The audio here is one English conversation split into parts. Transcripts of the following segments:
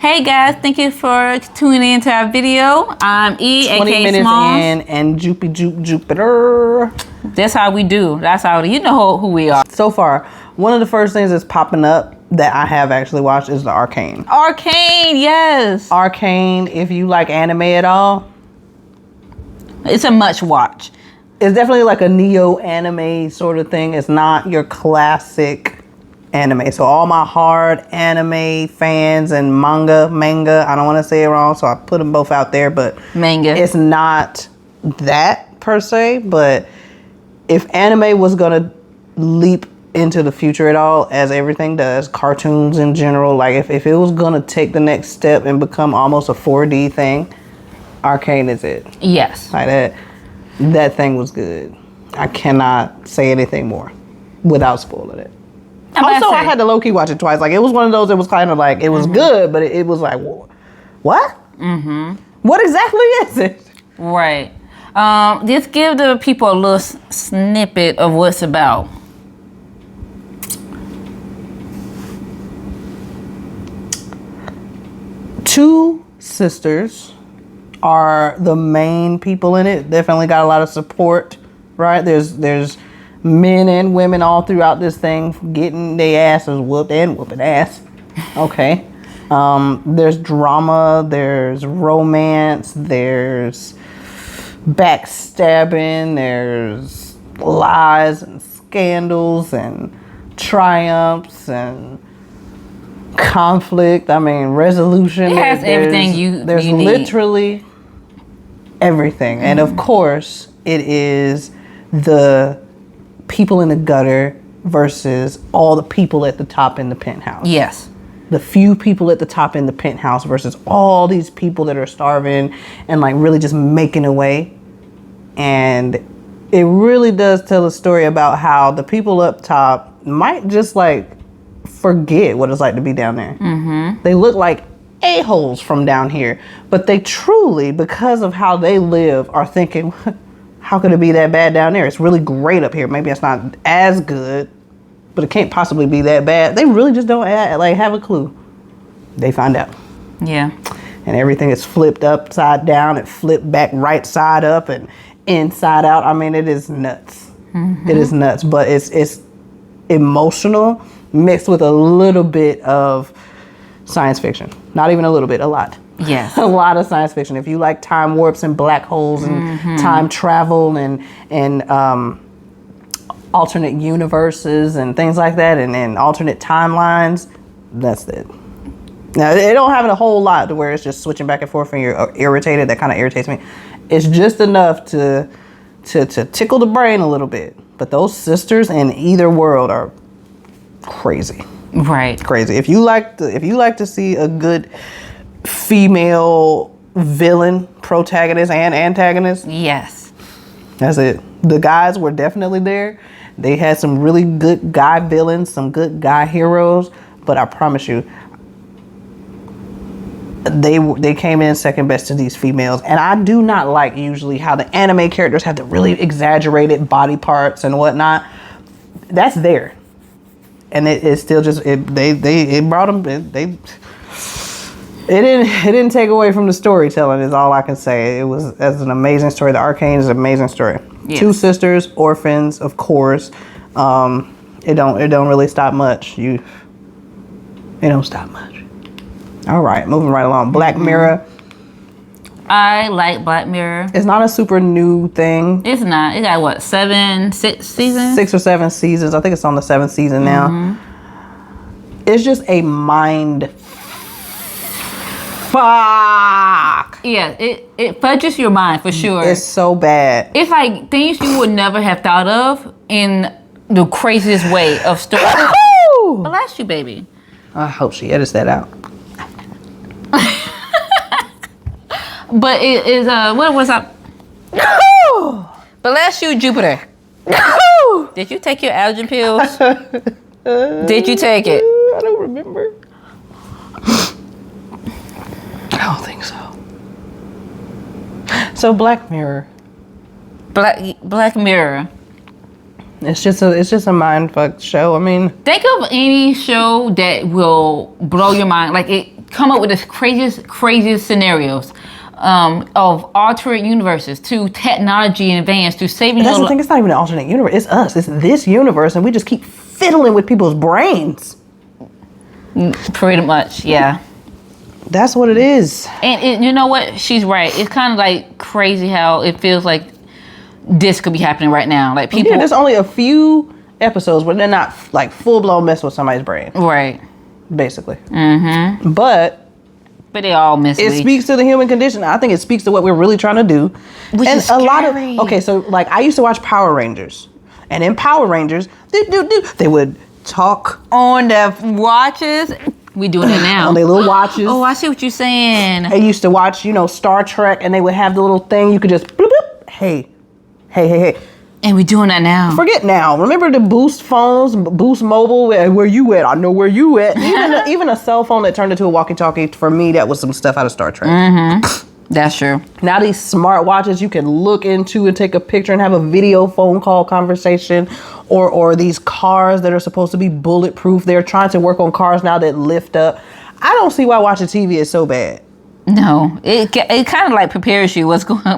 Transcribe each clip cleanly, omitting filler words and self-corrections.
Hey guys, thank you for tuning in to our video. I'm E, 20 aka minutes Smalls. in and Jupiter. That's how we do. That's how you know who we are. So far, one of the first things that's popping up that I have actually watched is the Arcane. Arcane, yes. Arcane, if you like anime at all, It's a much watch. it's definitely like a neo anime sort of thing. It's not your classic anime. So all my hard anime fans and manga, I don't want to say it wrong, so I put them both out there, but Manga. it's not that per se. But if anime was gonna leap into the future at all, as everything does, cartoons in general, like if it was gonna take the next step and become almost a 4D thing, Arcane is it. Yes. Like that thing was good. I cannot say anything more without spoiling it. Also, I had to low-key watch it twice. Like, it was one of those that was kind of like, it was good, but it was like, what? Mm-hmm. What exactly is it? Right. Just give the people a little snippet of what's about. Two sisters are the main people in it. Definitely got a lot of support, right? There's men and women all throughout this thing getting their asses whooped and whooping ass. Okay. There's drama, there's romance, there's backstabbing, there's lies and scandals and triumphs and conflict. I mean, resolution. It has everything There's you need. literally everything. And of course, it is the people in the gutter versus all the people at the top in the penthouse. Yes. The few people at the top in the penthouse versus all these people that are starving and like really just making a way. And it really does tell a story about how the people up top might just like forget what it's like to be down there. Mm-hmm. They look like a-holes from down here, but they truly, because of how they live, are thinking, how could it be that bad down there? It's really great up here. Maybe it's not as good, but it can't possibly be that bad. They really just don't have a clue. They find out. Yeah. And everything is flipped upside down and flipped back right side up and inside out. I mean, it is nuts. Mm-hmm. It is nuts, but it's emotional mixed with a little bit of science fiction. Not even a little bit, a lot. Yes. A lot of science fiction. If you like time warps and black holes and time travel and alternate universes and things like that and alternate timelines, that's it. Now, they don't have a whole lot to where it's just switching back and forth and you're irritated. That kind of irritates me. It's just enough to tickle the brain a little bit. But those sisters in either world are crazy. Right. Crazy. If you like to see a good female villain, protagonist and antagonist, Yes. that's it. The guys were definitely there. They had some really good guy villains, some good guy heroes, but I promise you, they came in second best to these females. And I do not like usually how the anime characters have the really exaggerated body parts and whatnot. That's there. And it still just it brought them. It didn't take away from the storytelling. Is all I can say. That's an amazing story. The Arcane is an amazing story. Yes. Two sisters, orphans, of course. It don't really stop much. It don't stop much. All right, moving right along. Black Mirror. I like Black Mirror. It's not a super new thing. It's not. It got what, 6 seasons? 6 or 7 seasons. I think it's on the 7th season now. It's just a mind fuck. Yeah, it fudges your mind for sure. It's so bad. It's like things you would never have thought of in the craziest way of story. Bless you, baby. I hope she edits that out. But it is what was up? Bless you, Jupiter. Did you take your allergen pills? Did you take it? I don't remember. I don't think so. So Black Mirror. Black Mirror. It's just a mind fuck show. I mean, Think of any show that will blow your mind. Like come up with the craziest scenarios of alternate universes to technology in advance to saving That's your the thing. It's not even an alternate universe. It's us. It's this universe, and we just keep fiddling with people's brains. Pretty much, yeah. That's what it is. And you know what? She's right. It's kind of like crazy how it feels like this could be happening right now. Like people. Yeah, there's only a few episodes where they're not like full blown messing with somebody's brain, Right. basically. Mm-hmm. But they all miss it speaks to the human condition. I think it speaks to what we're really trying to do. Which and is a lot of scary. okay, so like I used to watch Power Rangers, and in Power Rangers, they would talk on the watches. We doing it now. on their little watches. Oh, I see what you're saying. I used to watch, Star Trek, and they would have the little thing you could just bloop, bloop, hey. And we doing that now. Forget now. Remember the Boost phones, Boost Mobile? Where you at? I know where you at. Even a cell phone that turned into a walkie-talkie, for me, that was some stuff out of Star Trek. That's true. Now these smart watches you can look into and take a picture and have a video phone call conversation. Or these cars that are supposed to be bulletproof. They're trying to work on cars now that lift up. I don't see why watching TV is so bad. No, it kind of like prepares you what's going to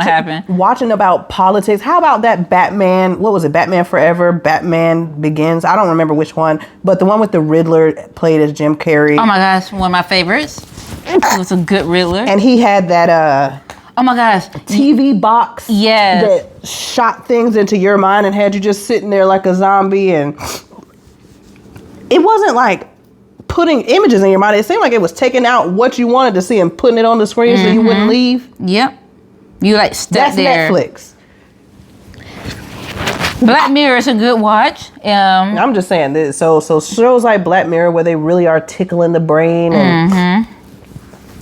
happen. Watching about politics. How about that Batman? What was it? Batman Forever, Batman Begins. I don't remember which one, but the one with the Riddler played as Jim Carrey. Oh my gosh, one of my favorites. It was a good Riddler. And he had that oh my gosh, TV box. Yes. That shot things into your mind and had you just sitting there like a zombie. And it wasn't like putting images in your mind. It seemed like it was taking out what you wanted to see and putting it on the screen so you wouldn't leave. Yep. You like stuck That's there. Netflix. Black Mirror is a good watch. I'm just saying this. So shows like Black Mirror where they really are tickling the brain and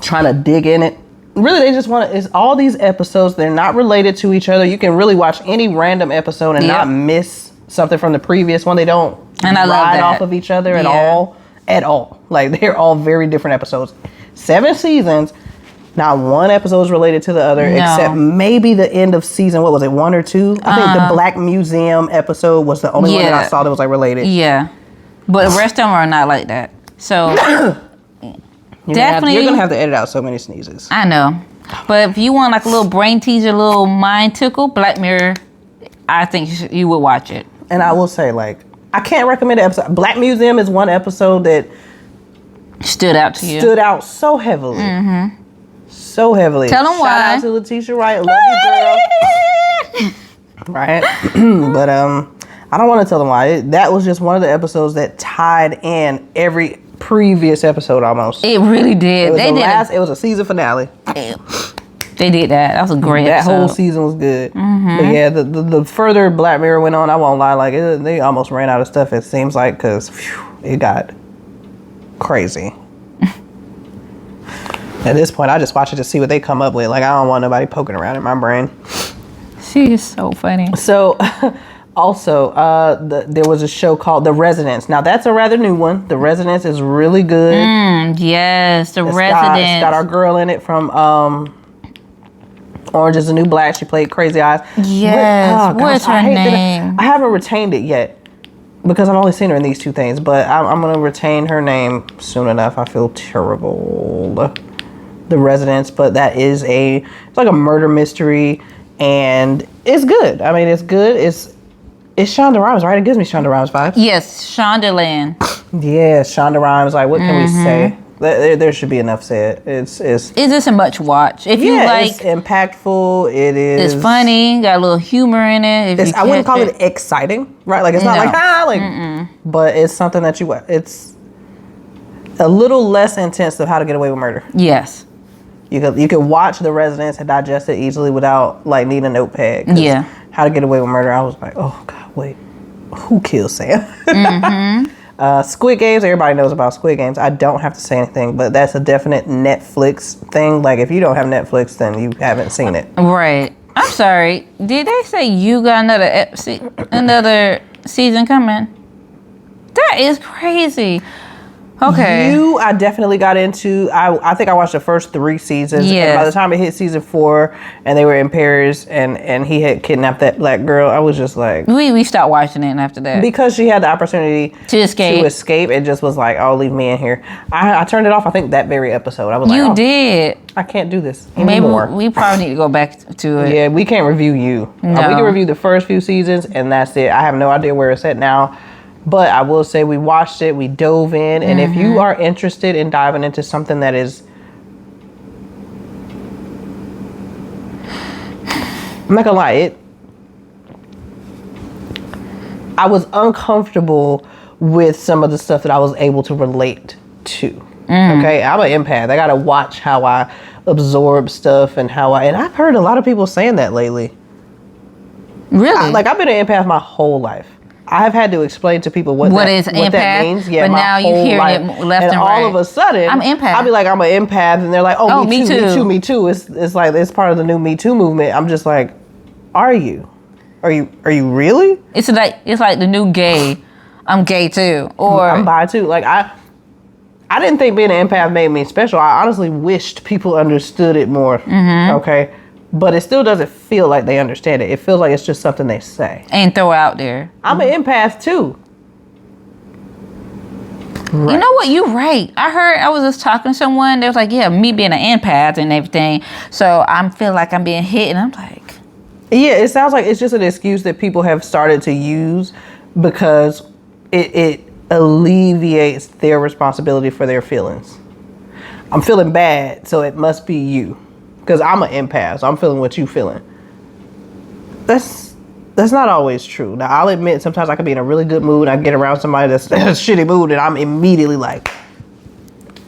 trying to dig in it. Really, they just want to. It's all these episodes. They're not related to each other. You can really watch any random episode and not miss something from the previous one. They don't And I love ride that. off of each other Yeah. at all. Like they're all very different episodes. 7 seasons. Not one episode is related to the other, No. except maybe the end of season. What was it, 1 or 2? I think the Black Museum episode was the only one that I Yeah. saw that was like related. Yeah. But the rest of them are not like that. So definitely. You're gonna have to edit out so many sneezes. I know. But if you want like a little brain teaser, a little mind tickle, Black Mirror, I think you would watch it. And I will say, like, I can't recommend an episode. Black Museum is one episode that Stood out to you. stood out so heavily. So heavily. Tell 'em Shout why. out to Letitia Wright. Love you, girl. Right? But I don't want to tell them why. That was just one of the episodes that tied in every previous episode almost. It really did. It was They did. it was a season finale. They did that. That was a great That episode. whole season was good. But yeah, the further Black Mirror went on, I won't lie, like they almost ran out of stuff. It seems like because it got crazy. At this point, I just watch it to see what they come up with. Like I don't want nobody poking around in my brain. She is so funny. So, also, there was a show called The Residence. Now that's a rather new one. The Residence is really good. Yes, the It's Resident. got our girl in it from Orange is the New Black. She played Crazy Eyes. Yes. What's her I hate that name? I haven't retained it yet because I've only seen her in these 2 things. But I'm gonna retain her name soon enough. I feel terrible. The Residence, but that is it's like a murder mystery, and it's good. I mean, it's good. It's Shonda Rhimes, right? It gives me Shonda Rhimes vibes. Yes, Shondaland. Yeah, Shonda Rhimes. Like, what can we say? There should be enough said. It's It isn't much watch. If you like, it's impactful. It is. it's funny. Got a little humor in it. If you I wouldn't catch call it exciting, right? Like it's not No. like but it's something that it's a little less intense of How to Get Away with Murder. Yes. You could watch The Residence and digest it easily without like needing a notepad. 'Cause Yeah. How to Get Away with Murder. I was like, oh God, wait, who killed Sam? Squid Games. Everybody knows about Squid Games. I don't have to say anything, but that's a definite Netflix thing. Like if you don't have Netflix, then you haven't seen it. Right. I'm sorry. Did they say you got another season coming? That is crazy. Okay. I definitely got into. I think I watched the first 3 seasons. Yeah. And by the time it hit season 4, and they were in Paris, and he had kidnapped that black girl, I was just like, We stopped watching it after that. because she had the opportunity To escape. it just was like, oh, leave me in here. I turned it off. I think that very episode. I was like, You oh, did. I can't do this Maybe anymore. we probably need to go back to it. Yeah, we can't review you. We No. can review the first few seasons, and that's it. I have no idea where it's at now. But I will say we watched it, we dove in, and if you are interested in diving into something that is, I'm not gonna lie, I was uncomfortable with some of the stuff that I was able to relate to. Okay, I'm an empath. I gotta watch how I absorb stuff and and I've heard a lot of people saying that lately. Really? I've been an empath my whole life. I've had to explain to people what is that empath, means. Yeah, but my now you whole hearing life. it left and all right. of a sudden, I'm empath. I'll be like, I'm an empath, and they're like, oh, me too, me too. It's like it's part of the new Me Too movement. I'm just like, are you really? It's like the new gay. I'm gay too. Or I'm bi too. Like I didn't think being an empath made me special. I honestly wished people understood it more. Okay. But it still doesn't feel like they understand it. It feels like it's just something they say. and throw out there. I'm an empath too. Right. You know what? You're right. I was just talking to someone. They was like, yeah, me being an empath and everything. So I feel like I'm being hit, and I'm like, Yeah, it sounds like it's just an excuse that people have started to use because it alleviates their responsibility for their feelings. I'm feeling bad, so it must be you. Because I'm an empath, so I'm feeling what you feeling. That's not always true. Now, I'll admit sometimes I can be in a really good mood. I get around somebody that's in a shitty mood, and I'm immediately like,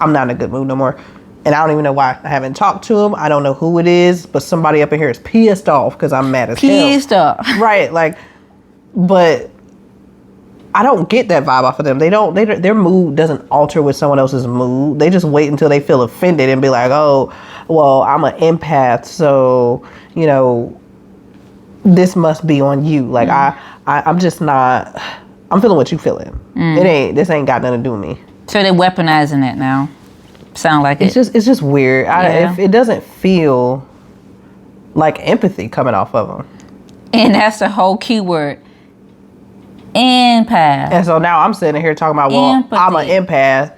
I'm not in a good mood no more. And I don't even know why. I haven't talked to him. I don't know who it is, but somebody up in here is pissed off because I'm mad as hell. pissed off. Right, but I don't get that vibe off of them. Their mood doesn't alter with someone else's mood. They just wait until they feel offended and be like, oh, well, I'm an empath, so, this must be on you. Like, I'm just not, I'm feeling what you feeling. This ain't got nothing to do with me. So they're weaponizing it now. Sound like It's just weird. Yeah. It doesn't feel like empathy coming off of them. And that's the whole keyword. Empath. And so now I'm sitting here talking about, well, Empathy. I'm an empath,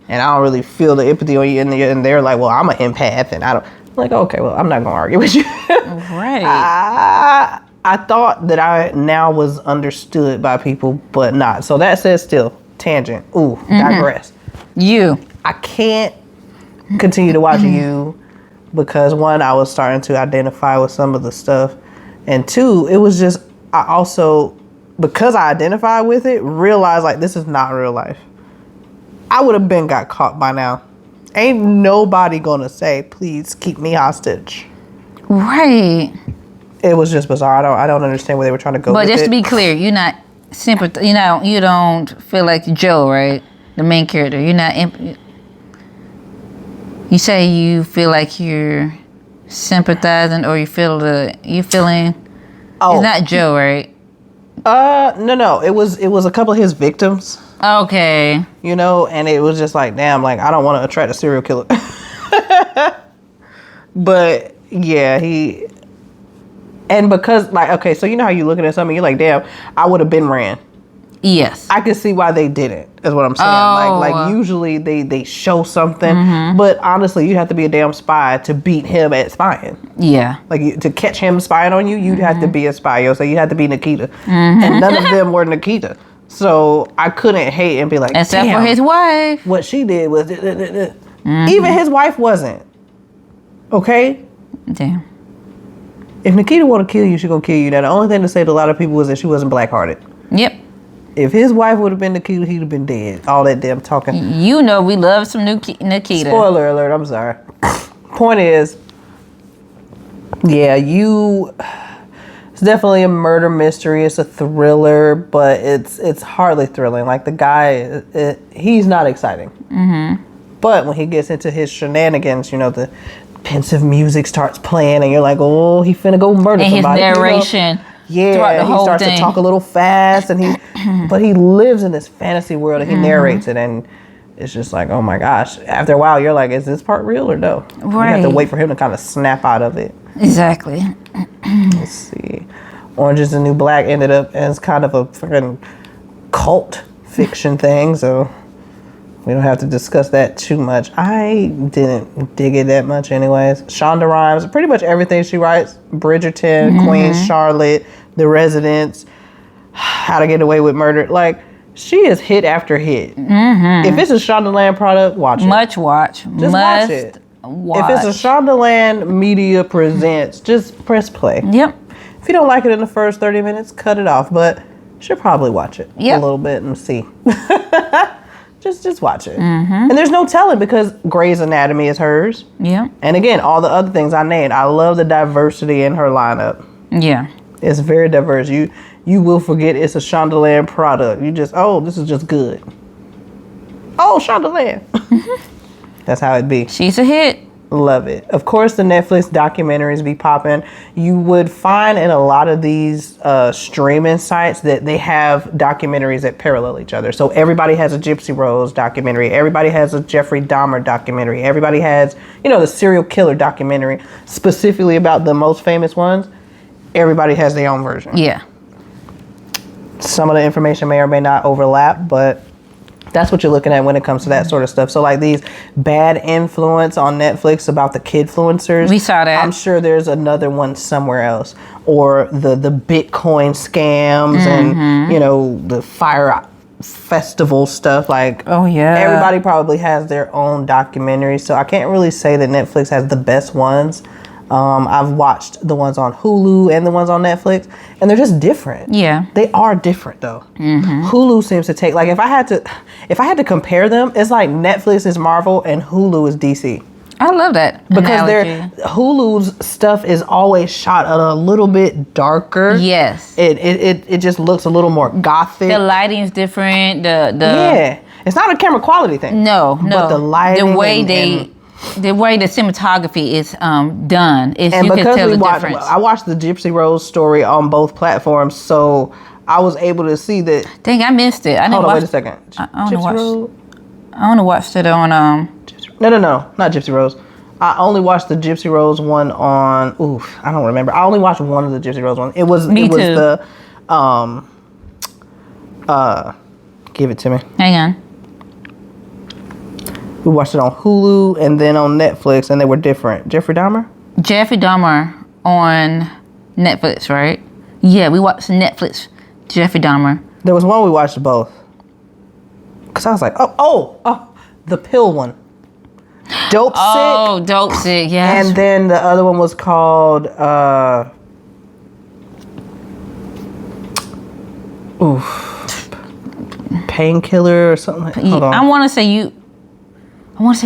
and I don't really feel the empathy on you. And they're like, well, I'm an empath, and I don't. I'm like, okay, well, I'm not gonna argue with you. Right. I thought that I now was understood by people, but not. So that says still tangent. Ooh, digress. You. I can't continue to watch you because one, I was starting to identify with some of the stuff, and two, it was just I also. Because I identify with it, realize like this is not real life. I would have been got caught by now. Ain't nobody gonna say, please keep me hostage. Right. It was just bizarre. I don't understand where they were trying to go But with just it. to be clear, you're not sympath. You don't feel like Joe, right? The main character. You're not. You say you feel like you're sympathizing, or you feeling. Oh. It's not Joe, right? No. It was a couple of his victims, Okay. and it was just like, damn, like I don't want to attract a serial killer. But yeah, and because like, okay, so you know how you looking at something, you're like, damn, I would have been ran. Yes. I can see why they didn't, is what I'm saying. Oh. Like usually they show something, but honestly, you'd have to be a damn spy to beat him at spying. Yeah. Like to catch him spying on you, you'd have to be a spy. So you'd have to be Nikita, and none of them were Nikita. So I couldn't hate and be like, Except damn, for his wife. what she did was, even his wife wasn't. Okay, Damn. if Nikita want to kill you, she gonna kill you. Now the only thing to say to a lot of people was that she wasn't black-hearted. Yep. If his wife would have been Nikita, he'd have been dead. All that damn talking. You know we love some new Nikita. Spoiler alert, I'm sorry. Point is, yeah, it's definitely a murder mystery. It's a thriller, but it's hardly thrilling. Like the guy, he's not exciting. But when he gets into his shenanigans, the pensive music starts playing and you're like, oh, he finna go murder And his somebody. narration. Yeah, throughout the he whole starts thing. to talk a little fast, and but he lives in this fantasy world and he narrates it, and it's just like, oh my gosh. After a while, you're like, is this part real or no? You have to Right. wait for him to kind of snap out of it. Exactly. Let's see. Orange is the New Black ended up as kind of a fucking cult fiction thing, so we don't have to discuss that too much. I didn't dig it that much anyways. Shonda Rhimes, pretty much everything she writes, Bridgerton, Queen Charlotte, The Residents, How to Get Away with Murder, like, she is hit after hit. If it's a Shondaland product, watch it. Much watch. Just watch it. Watch. If it's a Shondaland Media Presents, just press play. Yep. If you don't like it in the first 30 minutes, cut it off. But you should probably watch it Yep. a little bit and see. just watch it. And there's no telling because Grey's Anatomy is hers. Yep. And again, all the other things I named. I love the diversity in her lineup. Yeah. It's very diverse. You will forget it's a Shondaland product. You just, oh, this is just good. Oh, Shondaland. That's how it be. She's a hit. Love it. Of course, the Netflix documentaries be popping. You would find in a lot of these streaming sites that they have documentaries that parallel each other. So everybody has a Gypsy Rose documentary. Everybody has a Jeffrey Dahmer documentary. Everybody has, the serial killer documentary, specifically about the most famous ones. Everybody has their own version. Yeah. Some of the information may or may not overlap, but that's what you're looking at when it comes to that sort of stuff. So like these Bad Influence on Netflix about the kidfluencers. We saw that. I'm sure there's another one somewhere else. Or the Bitcoin scams and, the fire festival stuff. Like, Oh, yeah. everybody probably has their own documentary. So I can't really say that Netflix has the best ones. I've watched the ones on Hulu and the ones on Netflix, and they're just different. Yeah. They are different though. Hulu seems to take, like, if I had to compare them, it's like Netflix is Marvel and Hulu is DC. I love that Because analogy. Hulu's stuff is always shot a little bit darker. Yes. It just looks a little more gothic. The lighting's different. The Yeah. It's not a camera quality thing. No. But the lighting the way and the way the cinematography is done is And you can because tell the watched, difference. I watched the Gypsy Rose story on both platforms, so I was able to see that. Dang, I missed it. I didn't Hold on, watch. wait a second. I only Gypsy watched- Rose? I only watched it on No, not Gypsy Rose. I only watched the Gypsy Rose one on. Oof, I don't remember. I only watched one of the Gypsy Rose ones. It was Me it was too. the give it to me. Hang on. We watched it on Hulu and then on Netflix, and they were different. Jeffrey Dahmer. Jeffrey Dahmer on Netflix, right? Yeah, we watched Netflix. Jeffrey Dahmer. There was one we watched both. Cause I was like, oh, the pill one. Dope Sick. Oh, Dope Sick. Yes. And then the other one was called Painkiller or something. Hold on. I want to say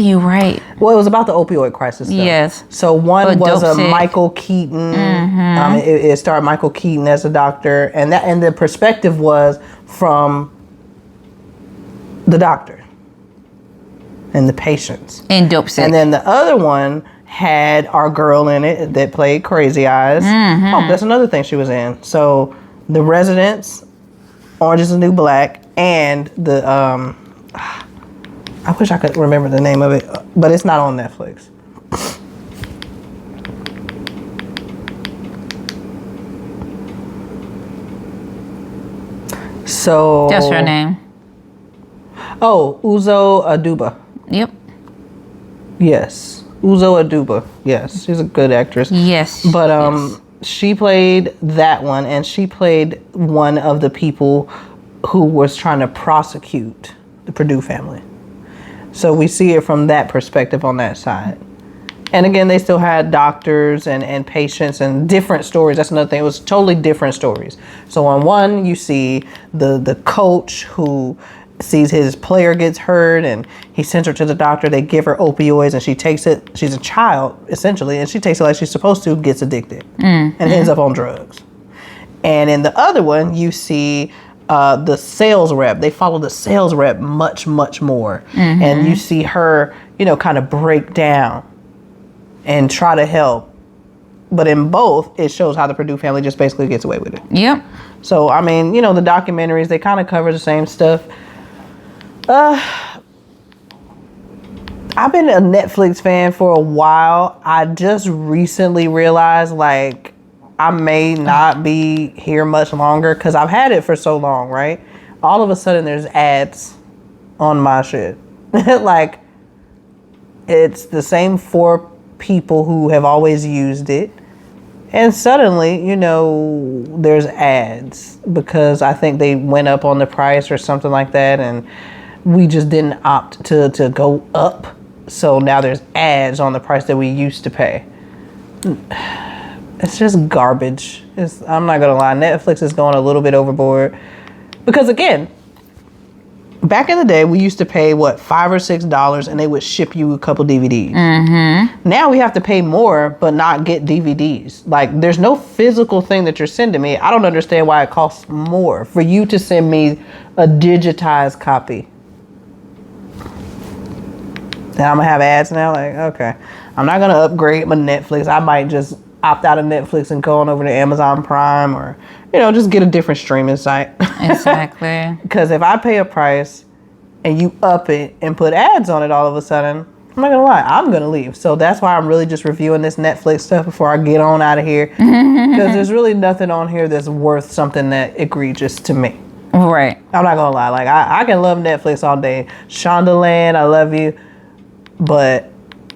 you're right. Well, it was about the opioid crisis. Though. Yes. So one But was Dope Sick. Michael Keaton. It starred Michael Keaton as a doctor, and the perspective was from the doctor and the patients. And Dope Sick. And then the other one had our girl in it that played Crazy Eyes. Oh, that's another thing she was in. So The Residents, Orange is the New Black, and the I wish I could remember the name of it, but it's not on Netflix. So That's her name. Oh, Uzo Aduba. Yep. Yes, Uzo Aduba. Yes, she's a good actress. Yes. But yes. she played that one, and she played one of the people who was trying to prosecute the Purdue family. So we see it from that perspective on that side. And again, they still had doctors and patients and different stories. That's another thing. It was totally different stories. So on one, you see the coach who sees his player gets hurt and he sends her to the doctor. They give her opioids and she takes it. She's a child, essentially, and she takes it like she's supposed to, gets addicted, and ends up on drugs. And in the other one, you see the sales rep. They follow the sales rep much, much more. And you see her, kind of break down and try to help. But in both, it shows how the Purdue family just basically gets away with it. Yep. So, I mean, the documentaries, they kind of cover the same stuff. I've been a Netflix fan for a while. I just recently realized like I may not be here much longer because I've had it for so long, right? All of a sudden there's ads on my shit. Like it's the same 4 people who have always used it. And suddenly, you know, there's ads because I think they went up on the price or something like that. And we just didn't opt to go up. So now there's ads on the price that we used to pay. It's just garbage. I'm not gonna lie, Netflix is going a little bit overboard. Because again, back in the day, we used to pay $5 or $6 and they would ship you a couple DVDs. Mm-hmm. Now we have to pay more but not get DVDs. Like there's no physical thing that you're sending me. I don't understand why it costs more for you to send me a digitized copy. And I'm gonna have ads now. Like, okay, I'm not gonna upgrade my Netflix. I might just opt out of Netflix and go on over to Amazon Prime, or just get a different streaming site. Exactly. Because if I pay a price and you up it and put ads on it all of a sudden, I'm not gonna lie, I'm gonna leave. So that's why I'm really just reviewing this Netflix stuff before I get on out of here. Because there's really nothing on here that's worth something that egregious to me. Right. I'm not gonna lie. Like I can love Netflix all day. Shondaland, I love you. But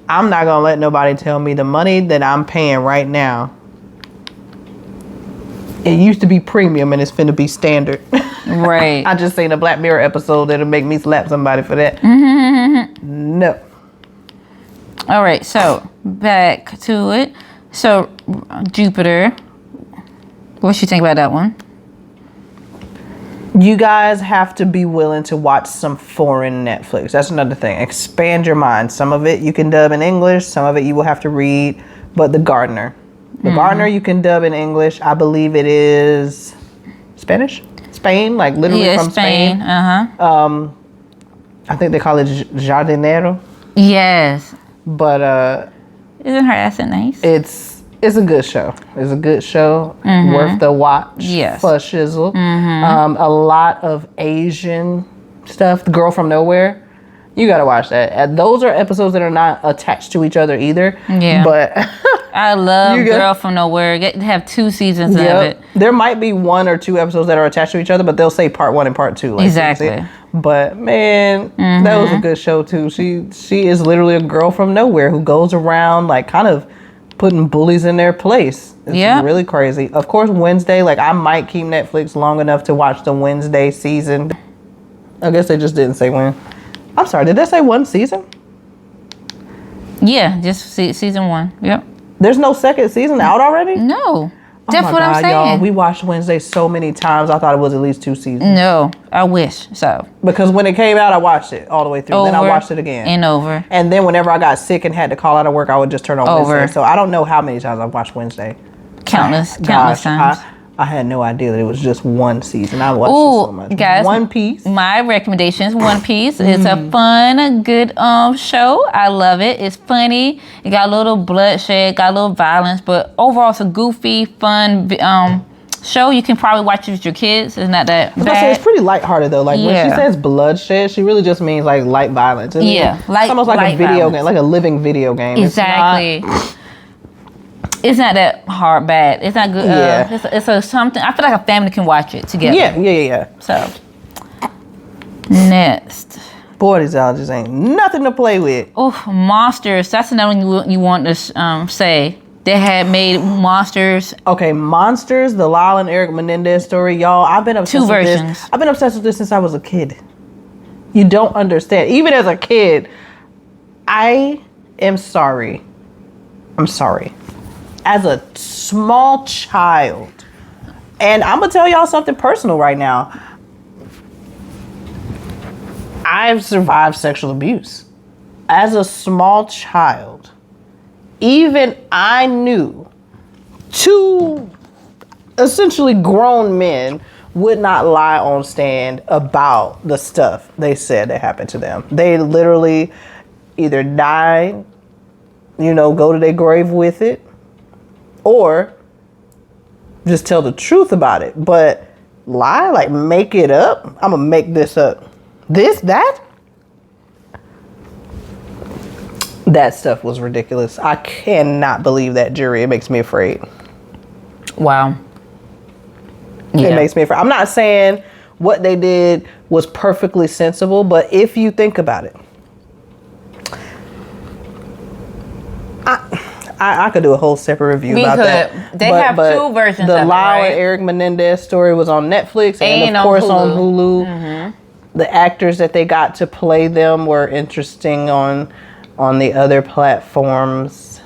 I'm not gonna let nobody tell me the money that I'm paying right now. It used to be premium and it's finna be standard. Right. I just seen a Black Mirror episode that'll make me slap somebody for that. No. All right, so back to it. So Jupiter, what you think about that one? You guys have to be willing to watch some foreign Netflix. That's another thing. Expand your mind. Some of it you can dub in English. Some of it you will have to read. But The Gardener. The Gardener you can dub in English. I believe it is Spanish? Spain, like literally from Spain. Uh-huh. I think they call it Jardinero. Yes. But Isn't her accent nice? it's a good show. It's a good show. Worth the watch. Yes. For shizzle. A lot of Asian stuff. The Girl from Nowhere. You gotta watch that. And those are episodes that are not attached to each other either. Yeah. But I love Girl from Nowhere. Get to have 2 seasons of it. There might be 1 or 2 episodes that are attached to each other, but they'll say part 1 and part 2. Like Exactly. But man, that was a good show too. She is literally a girl from nowhere who goes around like kind of putting bullies in their place. It's really crazy. Of course, Wednesday, like I might keep Netflix long enough to watch the Wednesday season. I guess they just didn't say when. I'm sorry, did they say 1 season? Yeah, just season 1. Yep. There's no second season out already? No. That's what I'm saying. Y'all, we watched Wednesday so many times. I thought it was at least 2 seasons. No, I wish so. Because when it came out, I watched it all the way through. Then I watched it again. And over. And then whenever I got sick and had to call out of work, I would just turn on Wednesday. So I don't know how many times I've watched Wednesday. Countless times. I had no idea that it was just 1 season. I watched it so much. Guys, One Piece. My recommendations, One Piece. It's a fun, good show. I love it. It's funny. It got a little bloodshed, got a little violence, but overall it's a goofy, fun show. You can probably watch it with your kids. It's not that bad. It's pretty lighthearted though. Like when she says bloodshed, she really just means like light violence. It's almost like a video game, like a living video game. Exactly. It's not that hard bad. It's not good. It's a something. I feel like a family can watch it together. Yeah. So next, boy, these all just ain't nothing to play with. Oh, Monsters. That's another one you want to say. They had made Monsters. Okay, Monsters, the Lyle and Eric Menendez story, y'all. I've been obsessed 2 versions. This. I've been obsessed with this since I was a kid. You don't understand. Even as a kid, I am sorry. I'm sorry. As a small child, and I'm gonna tell y'all something personal right now. I've survived sexual abuse. As a small child, even I knew 2 essentially grown men would not lie on stand about the stuff they said that happened to them. They literally either died, go to their grave with it, or just tell the truth about it. But lie, like make it up. I'm gonna make this up. That? That stuff was ridiculous. I cannot believe that jury. It makes me afraid. Wow. Yeah. It makes me afraid. I'm not saying what they did was perfectly sensible, but if you think about it, I could do a whole separate review about that. They have two versions the of it, Lau right? and Eric Menendez story was on Netflix and of course on Hulu. Mm-hmm. The actors that they got to play them were interesting on the other platforms.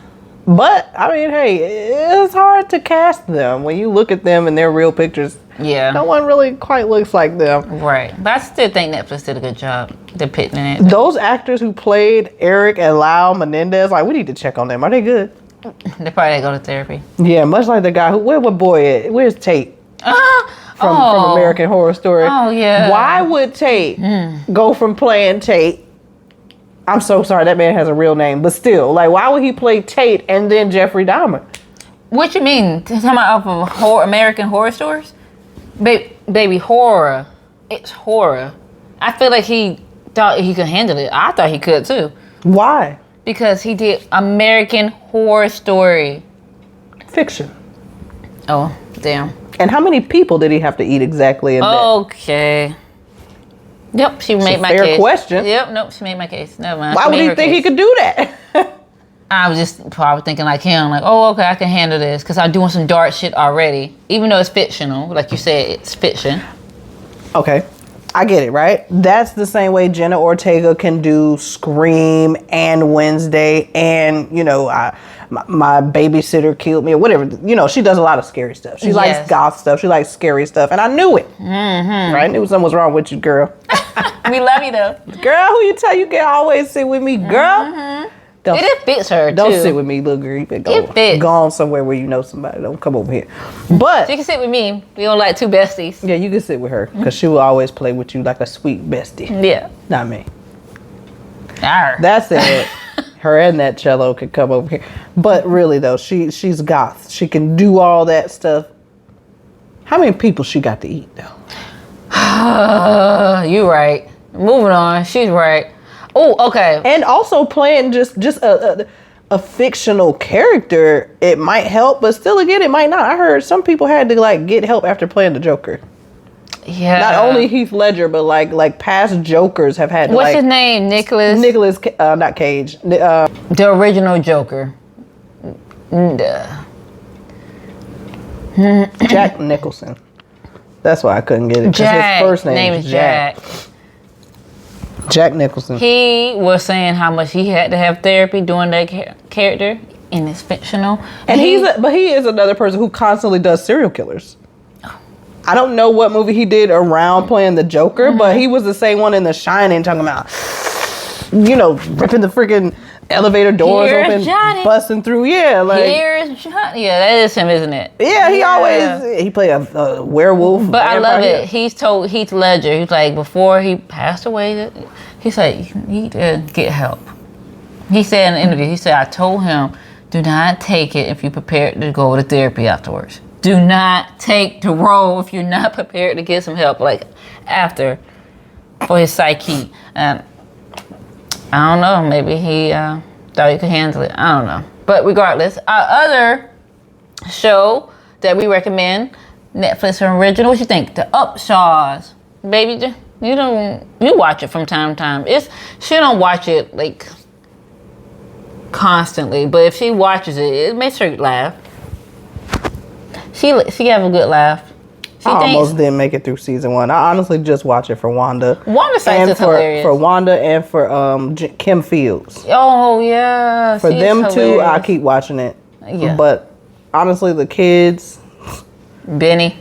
But, I mean, hey, it's hard to cast them. When you look at them and their real pictures, yeah, no one really quite looks like them. Right. But I still think Netflix did a good job depicting it. Those actors who played Eric and Lau Menendez, like, we need to check on them. Are they good? They probably didn't go to therapy. Yeah, much like the guy what boy at? Where's Tate? From American Horror Story. Oh, yeah. Why would Tate go from playing Tate? I'm so sorry, that man has a real name, but still, like, why would he play Tate and then Jeffrey Dahmer? What you mean? Talking about off of American Horror Stories? Baby, horror. It's horror. I feel like he thought he could handle it. I thought he could too. Why? Because he did American Horror Story. Fiction. Oh, damn. And how many people did he have to eat exactly in that? Okay. Yep, she made my case. Fair question. Yep, nope, she made my case. Never mind. Why would he think he could do that? I was just probably thinking like him, like, oh, okay, I can handle this because I'm doing some dark shit already. Even though it's fictional, like you said, it's fiction. Okay, I get it, right? That's the same way Jenna Ortega can do Scream and Wednesday and, you know, my babysitter killed me or whatever. You know, she does a lot of scary stuff. She likes goth stuff. She likes scary stuff. And I knew it. Mm-hmm. Right? I knew something was wrong with you, girl. We love you, though. Girl, who you tell you can always sit with me, girl? Mm-hmm. It fits her, Don't sit with me, little girl. You can go on somewhere where you know somebody. Don't come over here. But she can sit with me. We don't like two besties. Yeah, you can sit with her because she will always play with you like a sweet bestie. Yeah. Not me. Arr. That's it. Her and that cello could come over here. But really, though, she's goth. She can do all that stuff. How many people she got to eat, though? You right. Moving on. She's right. Oh, okay. And also playing just a fictional character, it might help, but still, again, it might not. I heard some people had to like get help after playing the Joker. Yeah. Not only Heath Ledger, but like past Jokers have had to. What's his name? Nicholas, not Cage. The original Joker. Jack Nicholson. That's why I couldn't get it. Jack. His first name is Jack. Jack Nicholson. He was saying how much he had to have therapy doing that character, and it's fictional. And he is another person who constantly does serial killers. I don't know what movie he did around playing the Joker, but he was the same one in The Shining talking about, you know, ripping the freaking elevator doors open, busting through. Yeah, like here's Johnny. Yeah, that is him, isn't it? Yeah, he played a werewolf. But I love it. He's told Heath Ledger, he's like, before he passed away, he's like, you need to get help. He said in an interview, he said, I told him, do not take it if you're prepared to go to therapy afterwards. Do not take the role if you're not prepared to get some help, like after, for his psyche. And I don't know, maybe he thought he could handle it. I don't know. But regardless, our other show that we recommend, Netflix original, what you think? The Upshaws. Baby, you watch it from time to time. She don't watch it like constantly, but if she watches it, it makes her laugh. She have a good laugh. I almost didn't make it through season 1. I honestly just watch it for Wanda. Wanda Sykes is hilarious. For Wanda and for Kim Fields. Oh yeah. For them two, I keep watching it. Yeah. But honestly, the kids, Benny,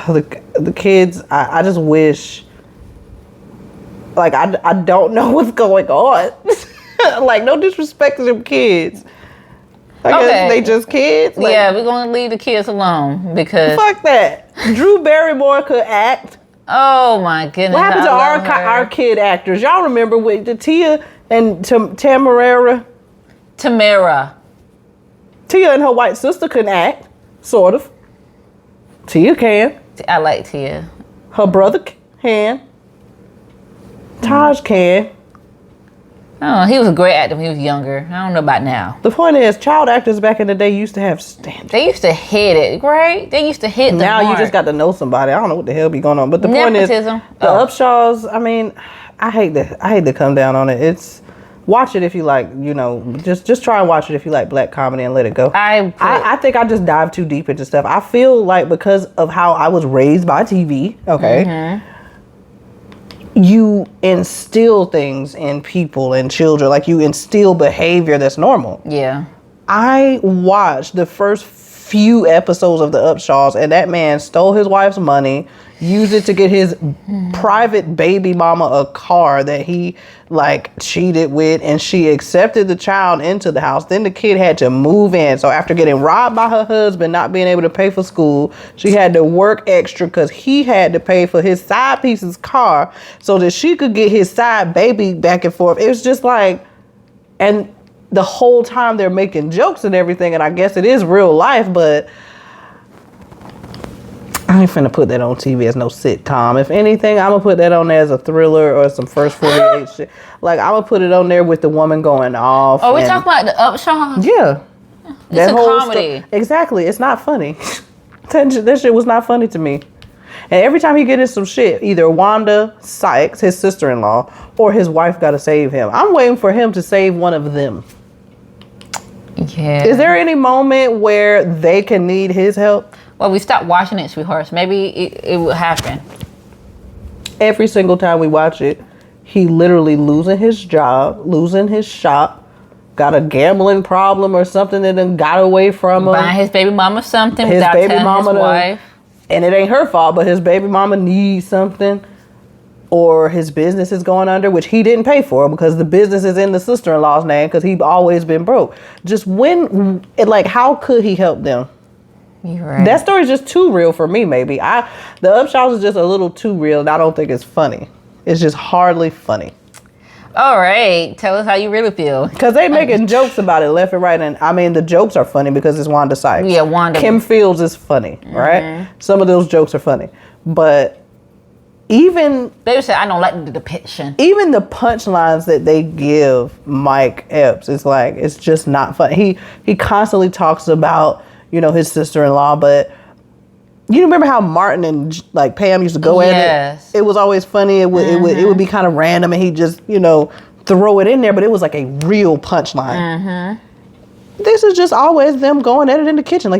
the kids, I just wish. Like I don't know what's going on. Like no disrespect to them kids. I guess they just kids. Like, yeah, we're gonna leave the kids alone because fuck that. Drew Barrymore could act. Oh my goodness! What happened to our kid actors? Y'all remember with the Tia and Tamara? Tia and her white sister couldn't act, sort of. Tia can. I like Tia. Her brother can. Taj can. Oh, he was a great actor when he was younger. I don't know about now. The point is, child actors back in the day used to have standards. They used to hit it, right? They used to hit the Now mark. you just got to know somebody. I don't know what the hell be going on. But the point is, Nepotism. the Upshaws, I mean, I hate to come down on it. Watch it if you like, just try and watch it if you like black comedy and let it go. I think I just dive too deep into stuff. I feel like because of how I was raised by TV, okay, you instill things in people and children, like you instill behavior that's normal. Yeah. I watched the first few episodes of the Upshaws, and that man stole his wife's money, used it to get his private baby mama a car that he like cheated with, and she accepted the child into the house. Then the kid had to move in. So after getting robbed by her husband, not being able to pay for school, she had to work extra because he had to pay for his side piece's car so that she could get his side baby back and forth. It was just like, and the whole time they're making jokes and everything, and I guess it is real life, but I ain't finna put that on TV as no sitcom. If anything, I'm gonna put that on there as a thriller or some First 48 shit. Like, I'm gonna put it on there with the woman going off. Oh, we talking about the Upshaws? Yeah. It's a comedy. Exactly. It's not funny. That shit was not funny to me. And every time he get in some shit, either Wanda Sykes, his sister-in-law, or his wife got to save him. I'm waiting for him to save one of them. Yeah. Is there any moment where they can need his help? Well, we stopped watching it, sweethearts. Maybe it would happen. Every single time we watch it, he literally losing his job, losing his shop, got a gambling problem or something that done got away from him. Buying his baby mama something His without baby telling mama his wife. And it ain't her fault, but his baby mama needs something. Or his business is going under, which he didn't pay for because the business is in the sister-in-law's name because he's always been broke. Just how could he help them? You're right. That story's just too real for me, maybe. The Upshaws is just a little too real, and I don't think it's funny. It's just hardly funny. All right. Tell us how you really feel. Because they making jokes about it left and right. And I mean, the jokes are funny because it's Wanda Sykes. Yeah, Wanda. Kim Fields is funny, right? Some of those jokes are funny. But even... They would say, I don't like the depiction. Even the punchlines that they give Mike Epps, it's just not funny. He constantly talks about, his sister-in-law, but... You remember how Martin and Pam used to go at it? It was always funny. It would be kind of random, and he'd just throw it in there, but it was like a real punchline. This is just always them going at it in the kitchen,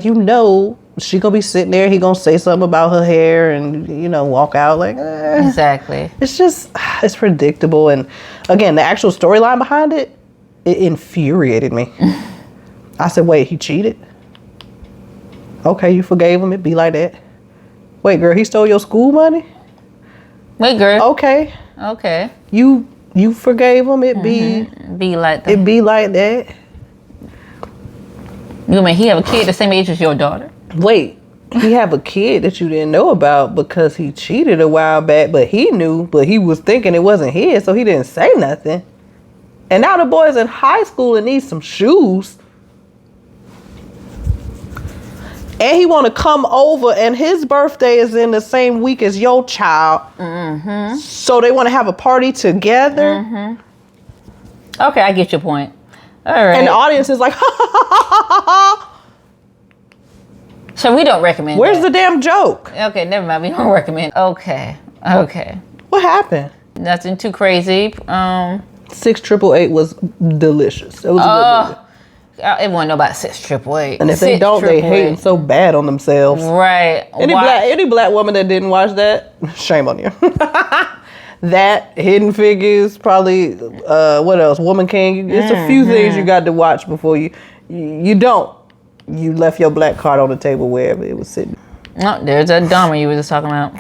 she gonna be sitting there. He gonna say something about her hair, and walk out Exactly. It's predictable, and again, the actual storyline behind it infuriated me. I said, wait, he cheated? Okay, you forgave him. It be like that. Wait, girl, he stole your school money? Wait, girl. Okay. You forgave him. It be like that. It be like that. You mean he have a kid the same age as your daughter? Wait, he have a kid that you didn't know about because he cheated a while back, but he knew, but he was thinking it wasn't his, so he didn't say nothing. And now the boy's in high school and needs some shoes. And he want to come over, and his birthday is in the same week as your child. So they want to have a party together. Okay, I get your point. All right. And the audience is like, ha, ha, ha, ha, ha, ha. So we don't recommend Where's that. the damn joke? Okay, never mind. We don't recommend. Okay. What happened? Nothing too crazy. 6888 was delicious. It was a good movie. Everyone know about 6888. And if they don't, they hating so bad on themselves. Right. Any black woman that didn't watch that, shame on you. That, Hidden Figures, probably, what else? Woman King. It's a few things you got to watch before you left your black card on the table wherever it was sitting. Oh, there's that Dahmer you were just talking about.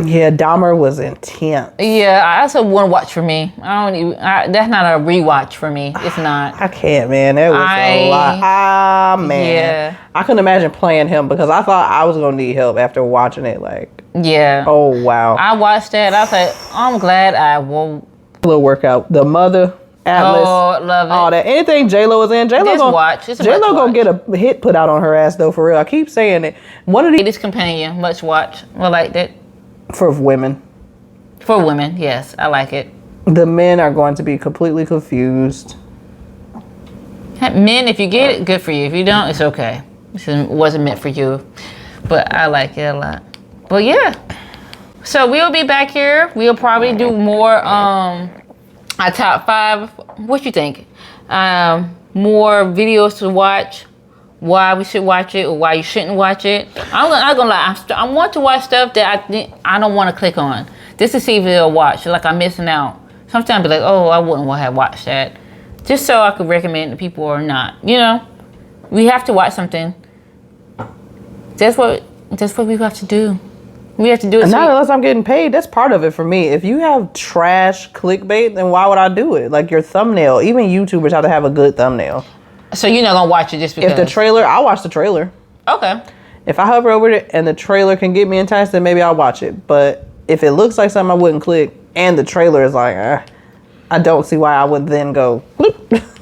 Yeah, Dahmer was intense. Yeah, that's a one watch for me. That's not a rewatch for me. It's not. I can't, man. That was a lot. Man. Yeah. I couldn't imagine playing him because I thought I was going to need help after watching it. Yeah. Oh, wow. I watched that. I was like, I'm glad I won't. Little workout. The Mother, Atlas. Oh, love it. All that. Anything J-Lo is in. J-Lo gonna get a hit put out on her ass, though, for real. I keep saying it. One of these... Ladies' Companion. Much watch. I liked it. For women. For women, yes. I like it. The men are going to be completely confused. Men, if you get it, good for you. If you don't, it's okay. It wasn't meant for you. But I like it a lot. But yeah. So we'll be back here. We'll probably do more our top 5. What you think? More videos to watch. Why we should watch it or why you shouldn't watch it. I'm not gonna lie. I want to watch stuff that I don't want to click on just to see if it'll watch. Like I'm missing out. Sometimes I be like, oh, I wouldn't want to have watched that. Just so I could recommend to people or not. You know, we have to watch something. That's what we have to do. We have to do it. Not unless I'm getting paid. That's part of it for me. If you have trash clickbait, then why would I do it? Like your thumbnail. Even YouTubers have to have a good thumbnail. So you're not gonna watch it just because? If the trailer, I'll watch the trailer. Okay. If I hover over it and the trailer can get me enticed, then maybe I'll watch it. But if it looks like something I wouldn't click and the trailer is like, I don't see why I would then go.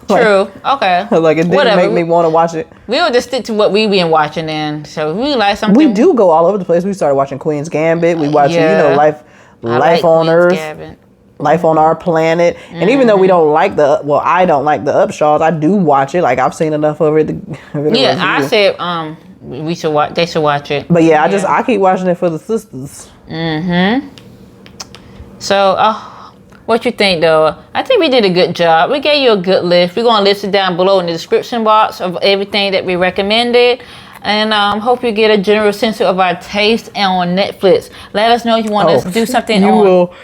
True. Okay. Like it didn't make me want to watch it. We'll just stick to what we been watching then. So if we like something. We do go all over the place. We started watching Queen's Gambit. We watch, Life on Earth. Gambit. Life on Our Planet. And even though we don't like I don't like the Upshaws, I do watch it. Like I've seen enough of it. I said we should watch. They should watch it. But I keep watching it for the sisters. So what you think though? I think we did a good job. We gave you a good list. We're gonna list it down below in the description box of everything that we recommended. And hope you get a general sense of our taste on Netflix. Let us know if you want us to do something you will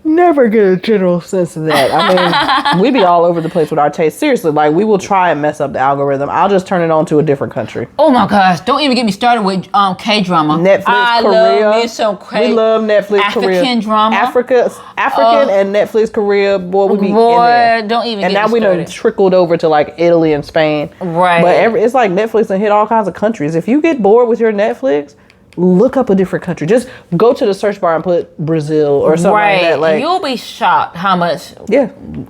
never get a general sense of that. I mean, we be all over the place with our taste. Seriously, like we will try and mess up the algorithm. I'll just turn it on to a different country. Oh my gosh! Don't even get me started with K-drama. Netflix, Korea. Love me some we love Netflix, Korea. African drama. African and Netflix, Korea. Boy, we be in there. Don't even. And get now me we started. done trickled over to like Italy and Spain. Right. But it's like Netflix and hit all kinds of countries. If you get bored with your Netflix, look up a different country. Just go to the search bar and put Brazil or something like that. Like you'll be shocked how much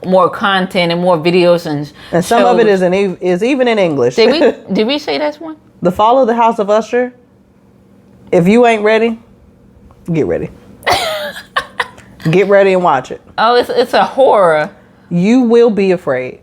more content and more videos and some of it is even in English. Did we say that's one? The Fall of the House of Usher. If you ain't ready, get ready. Get ready and watch it. Oh, it's a horror. You will be afraid.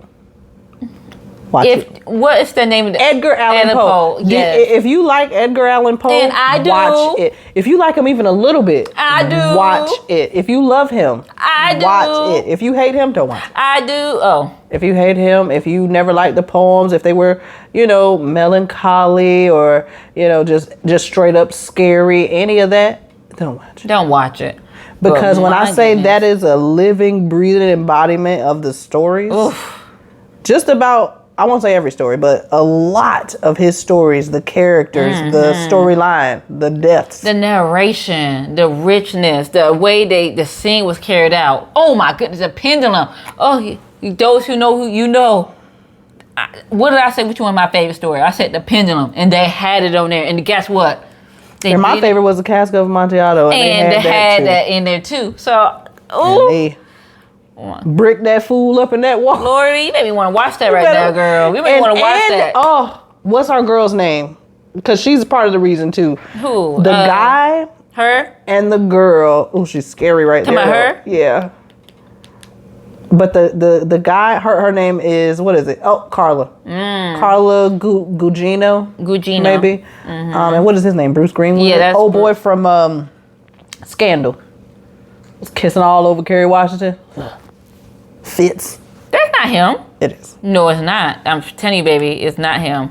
Watch it. What is the name of the Edgar Allan Poe? Yes. If you like Edgar Allan Poe, and I do. Watch it. If you like him even a little bit, I do. Watch it. If you love him, I do. Watch it. If you hate him, don't watch it. I do. Oh. If you hate him, if you never liked the poems, if they were, melancholy or, just straight up scary, any of that, don't watch it. Don't watch it. Because when I say that is a living, breathing embodiment of the stories, just about, I won't say every story, but a lot of his stories, the characters, the storyline, the deaths. The narration, the richness, the way the scene was carried out. Oh my goodness, the pendulum. Oh, those who know who you know. What did I say? Which one my favorite story? I said the pendulum, and they had it on there. And guess what? And my favorite was the Cask of Amontillado. And they had that in there too. So, brick that fool up in that wall. Lord, you made me want to watch that now, girl. You made me want to watch that. Oh, what's our girl's name? Because she's part of the reason too. Who? The guy. Her? And the girl. Oh, she's scary right there. Talking about her? Yeah. But the guy, her name is, what is it? Oh, Carla. Carla Gugino. Maybe. And what is his name? Bruce Greenwood? Yeah, that's boy from Scandal. Was kissing all over Kerry Washington. Fitz. That's not him. It is. No, it's not. I'm telling you, baby, it's not him.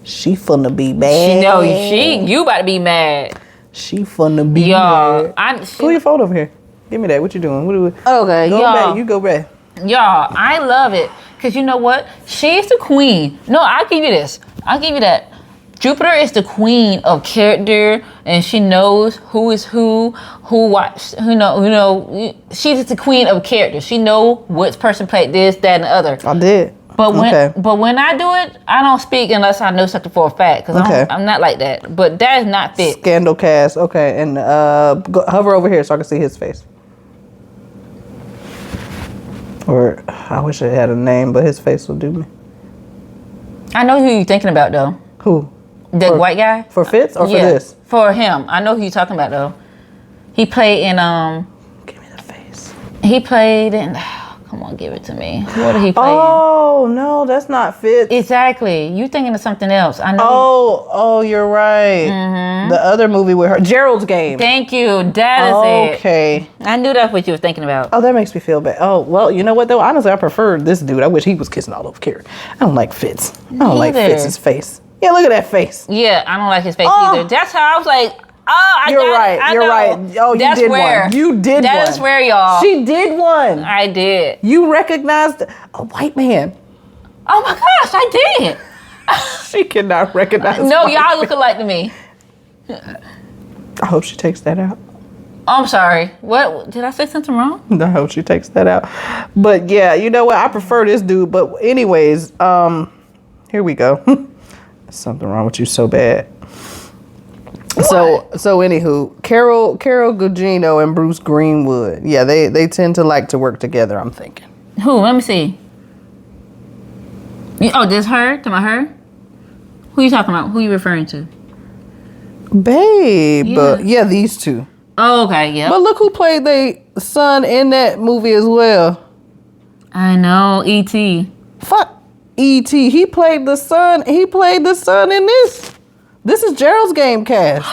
She finna be mad. You about to be mad. She finna be mad. Pull your phone over here. Give me that. What you doing? Okay, go back. You go back. Y'all, I love it. Because you know what? She's the queen. No, I'll give you this. I'll give you that. Jupiter is the queen of character, and she knows who is who watched, she's the queen of character. She know which person played this, that, and the other. I did. But when I do it, I don't speak unless I know something for a fact, because I'm not like that. But that is not fit. Scandal cast. Okay, and hover over here so I can see his face. Or I wish it had a name, but his face will do me. I know who you're thinking about, though. Who? The white guy? For Fitz or for this? For him. I know who you're talking about, though. He played in Give me the face. He played in. Come on, give it to me. What did he play in? Oh no, that's not Fitz. Exactly. You thinking of something else? I know. Oh, you're right. The other movie with her, Gerald's Game. Thank you. That is it. Okay. I knew that's what you were thinking about. Oh, that makes me feel bad. Oh, well, you know what though? Honestly, I prefer this dude. I wish he was kissing all over Carrie. I don't like Fitz. I don't like Neither. Fitz's face. Yeah, look at that face. Yeah, I don't like his face Oh. either. That's how I was like, I You're got it. right. I You're know. right. Oh, you That's did rare. one. You did one. That is rare, y'all. She did one. I did. You recognized a white man. Oh my gosh, I did. She cannot recognize. No, white y'all men. look alike to me. I hope she takes that out. Oh, I'm sorry. What? Did I say something wrong? I hope she takes that out. But yeah, you know what? I prefer this dude. But anyways, here we go. Something wrong with you so bad. So anywho, Carol Gugino and Bruce Greenwood. Yeah, they tend to like to work together, I'm thinking. Who? Let me see. Oh, this her? Talking about her? Who you talking about? Who you referring to? Babe. Yeah. Yeah, these two. Oh, okay. Yep. But look who played their son in that movie as well. I know. E.T. Fuck E.T. He played the son. He played the son in this. This is Gerald's Game cast.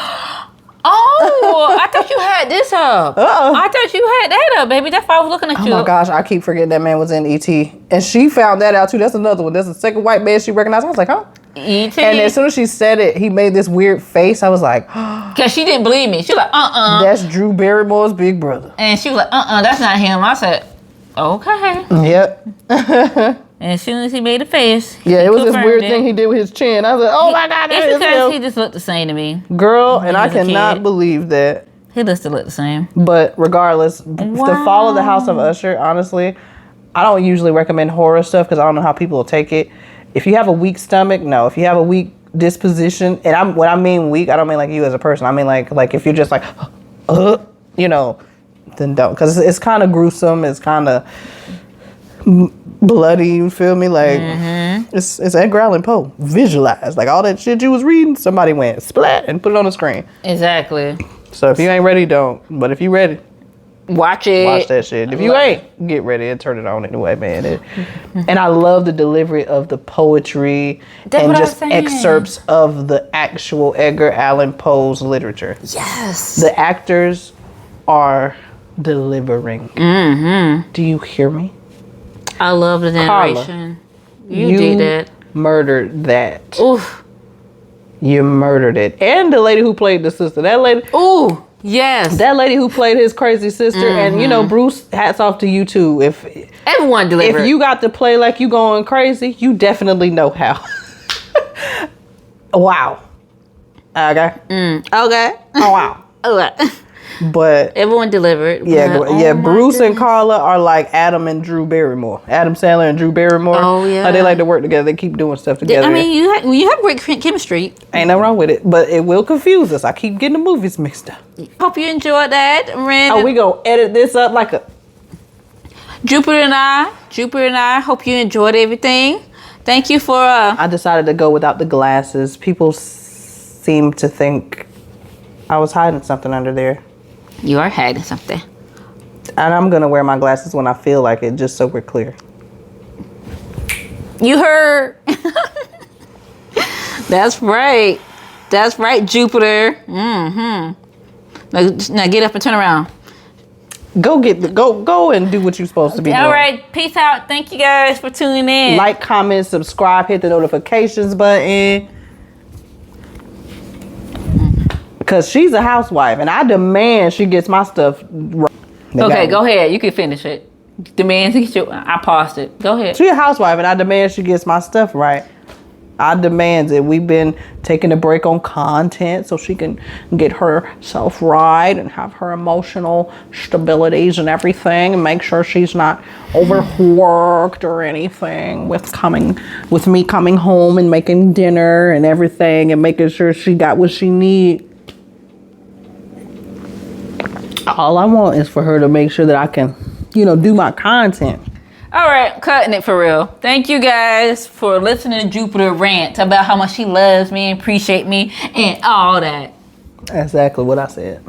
Oh, I thought you had this up. I thought you had that up, baby. That's why I was looking at Oh you. my gosh, I keep forgetting that man was in E.T. And she found that out too. That's another one. That's the second white man she recognized. I was like, huh? E.T. And as soon as she said it, he made this weird face. I was like, Because she didn't believe me. She was like, that's Drew Barrymore's big brother. And she was like, that's not him. I said, okay. Yep. And as soon as he made a face, Yeah, he it was this confirmed weird it. thing he did with his chin. I was like, oh my God, that It's is because he him. just looked the same to me. Girl, and I was a cannot kid. believe that. He just looked the same. But regardless, to follow the House of Usher, honestly, I don't usually recommend horror stuff because I don't know how people will take it. If you have a weak stomach, no. If you have a weak disposition, and when I mean weak, I don't mean like you as a person. I mean like if you're just like, you know, then don't. Because it's kind of gruesome. It's kind of bloody. You feel me? Like it's Edgar Allan Poe. Visualize like all that shit you was reading. Somebody went splat and put it on the screen. Exactly. So if you ain't ready, don't. But if you ready, Watch it. watch that shit. If you ain't, get ready and turn it on anyway, man. And I love the delivery of the poetry That's and what I just was saying. excerpts of the actual Edgar Allan Poe's literature. Yes. The actors are delivering. Do you hear me? I love the Carla, narration. You did that. Murdered that. Oof. You murdered it. And the lady who played the sister. That lady. Ooh. Yes. That lady who played his crazy sister, and you know, Bruce, hats off to you too. Everyone delivered. If you got to play like you going crazy, you definitely know how. Wow. Okay. Okay. Oh wow. Okay. But Everyone delivered. yeah, but, yeah. oh my Bruce and goodness. Carla are like Adam and Drew Barrymore. Adam Sandler and Drew Barrymore. Oh, yeah. How they like to work together. They keep doing stuff together. I mean, you have great chemistry. Ain't nothing wrong with it, but it will confuse us. I keep getting the movies mixed up. Hope you enjoyed that. Oh, we gonna edit this up like a. Jupiter and I hope you enjoyed everything. Thank you for I decided to go without the glasses. People seem to think I was hiding something under there. you are hiding something. And I'm going to wear my glasses when I feel like it, just so we're clear. You heard. That's right. That's right, Jupiter. Now get up and turn around. Go and do what you're supposed to be doing. All right, peace out. Thank you guys for tuning in. Like, comment, subscribe, hit the notifications button. Because she's a housewife, and I demand she gets my stuff right. Okay, go ahead. You can finish it. Demand to get you. I paused it. Go ahead. She's a housewife, and I demand she gets my stuff right. I demand it. We've been taking a break on content so she can get herself right and have her emotional stabilities and everything, and make sure she's not overworked or anything with me coming home and making dinner and everything and making sure she got what she needs. All I want is for her to make sure that I can, do my content. All right, cutting it for real. Thank you guys for listening to Jupiter rant about how much she loves me and appreciate me and all that. Exactly what I said.